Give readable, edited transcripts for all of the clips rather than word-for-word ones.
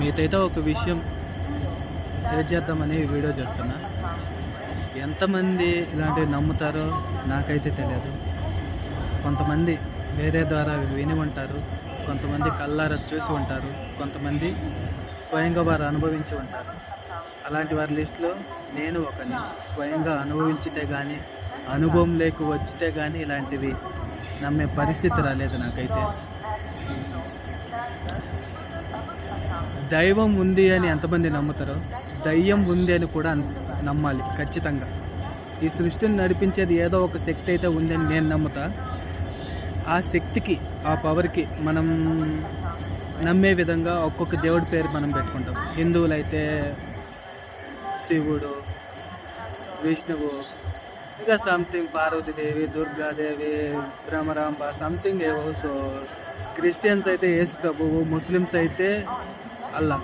మీతైతే ఒక విషయం షేర్ చేద్దామని వీడియో చేస్తున్నా. ఎంతమంది ఇలాంటివి నమ్ముతారో నాకైతే తెలియదు. కొంతమంది వేరే ద్వారా విని ఉంటారు, కొంతమంది కళ్ళారా చూసి ఉంటారు, కొంతమంది స్వయంగా వారు అనుభవించి ఉంటారు. అలాంటి వారి లిస్టులో నేను ఒకని. స్వయంగా అనుభవించితే కానీ, అనుభవం లేక వచ్చితే కానీ ఇలాంటివి నమ్మే పరిస్థితి రాలేదు నాకైతే. దైవం ఉంది అని ఎంతమంది నమ్ముతారో, దయ్యం ఉంది అని కూడా నమ్మాలి ఖచ్చితంగా. ఈ సృష్టిని నడిపించేది ఏదో ఒక శక్తి అయితే ఉందని నేను నమ్ముతా. ఆ శక్తికి, ఆ పవర్కి మనం నమ్మే విధంగా ఒక్కొక్క దేవుడి పేరు మనం పెట్టుకుంటాం. హిందువులైతే శివుడు, విష్ణువు, ఇంకా సంథింగ్ పార్వతీదేవి, దుర్గాదేవి, బ్రహ్మరాంబ, సంథింగ్ ఏవో. సో క్రిస్టియన్స్ అయితే యేసు ప్రభువు, ముస్లిమ్స్ అయితే అల్లా.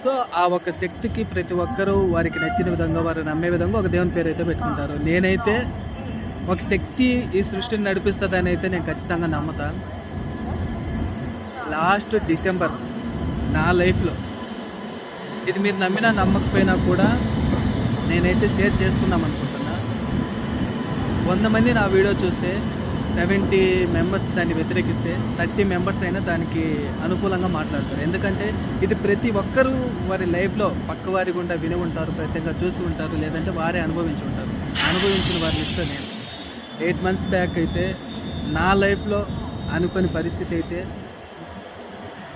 సో ఆ ఒక శక్తికి ప్రతి ఒక్కరూ వారికి నచ్చిన విధంగా, వారు నమ్మే విధంగా ఒక దేవుని పేరు అయితే పెట్టుకుంటారు. నేనైతే ఒక శక్తి ఈ సృష్టిని నడిపిస్తుందని అయితే నేను ఖచ్చితంగా నమ్ముతాను. లాస్ట్ డిసెంబర్ నా లైఫ్లో, ఇది మీరు నమ్మినా నమ్మకపోయినా కూడా నేనైతే షేర్ చేసుకుందాం అనుకుంటున్నా. 100 మంది నా వీడియో చూస్తే 70 మెంబర్స్ దాన్ని వ్యతిరేకిస్తే 30 మెంబర్స్ అయినా దానికి అనుకూలంగా మాట్లాడతారు. ఎందుకంటే ఇది ప్రతి ఒక్కరూ వారి లైఫ్లో పక్క వారి గుండా విని ఉంటారు, ప్రత్యేకంగా చూసి ఉంటారు, లేదంటే వారే అనుభవించి ఉంటారు. అనుభవించిన వారి లిస్ట్లో నేను 8 months బ్యాక్ అయితే నా లైఫ్లో అనుకోని పరిస్థితి అయితే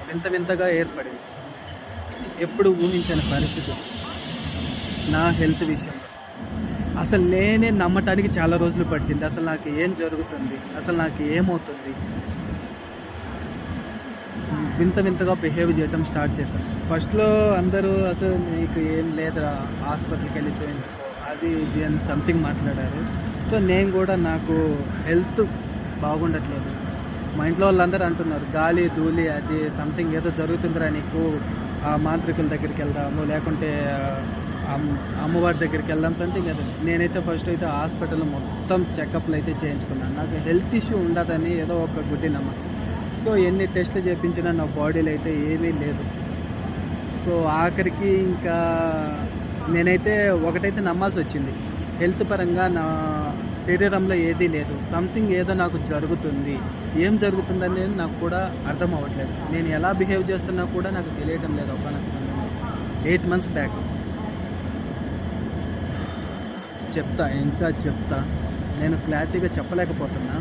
వింత వింతగా ఏర్పడింది. ఎప్పుడు ఊహించని పరిస్థితి నా హెల్త్ విషయంలో. అసలు నేనే నమ్మటానికి చాలా రోజులు పట్టింది. అసలు నాకు ఏం జరుగుతుంది, అసలు నాకు ఏమవుతుంది, వింత వింతగా బిహేవ్ చేయటం స్టార్ట్ చేశాను. ఫస్ట్లో అందరూ అసలు నీకు ఏం లేదురా, హాస్పిటల్కి వెళ్ళి చూపించుకో, అది ఇది అని సంథింగ్ మాట్లాడారు. సో నేను కూడా నాకు హెల్త్ బాగుండట్లేదు. మా ఇంట్లో వాళ్ళందరూ అంటున్నారు, గాలి ధూళి అది సంథింగ్ ఏదో జరుగుతుందిరా నీకు, ఆ మాంత్రికుల దగ్గరికి వెళ్దాము, లేకుంటే అమ్మవారి దగ్గరికి వెళ్దాం సంథింగ్ అది. నేనైతే ఫస్ట్ అయితే హాస్పిటల్లో మొత్తం చెకప్లు అయితే చేయించుకున్నాను. నాకు హెల్త్ ఇష్యూ ఉండదని ఏదో ఒక గుడ్డి నమ్మకం. సో ఎన్ని టెస్టులు చేయించినా నా బాడీలో అయితే ఏమీ లేదు. సో ఆఖరికి ఇంకా నేనైతే ఒకటైతే నమ్మాల్సి వచ్చింది. హెల్త్ పరంగా నా శరీరంలో ఏదీ లేదు, సంథింగ్ ఏదో నాకు జరుగుతుంది. ఏం జరుగుతుందని నాకు కూడా అర్థం అవ్వట్లేదు. నేను ఎలా బిహేవ్ చేస్తున్నా కూడా నాకు తెలియటం లేదు. ఒక నాకు 8 months బ్యాక్ చెప్తా, ఇంకా చెప్తా. నేను క్లారిటీగా చెప్పలేకపోతున్నా.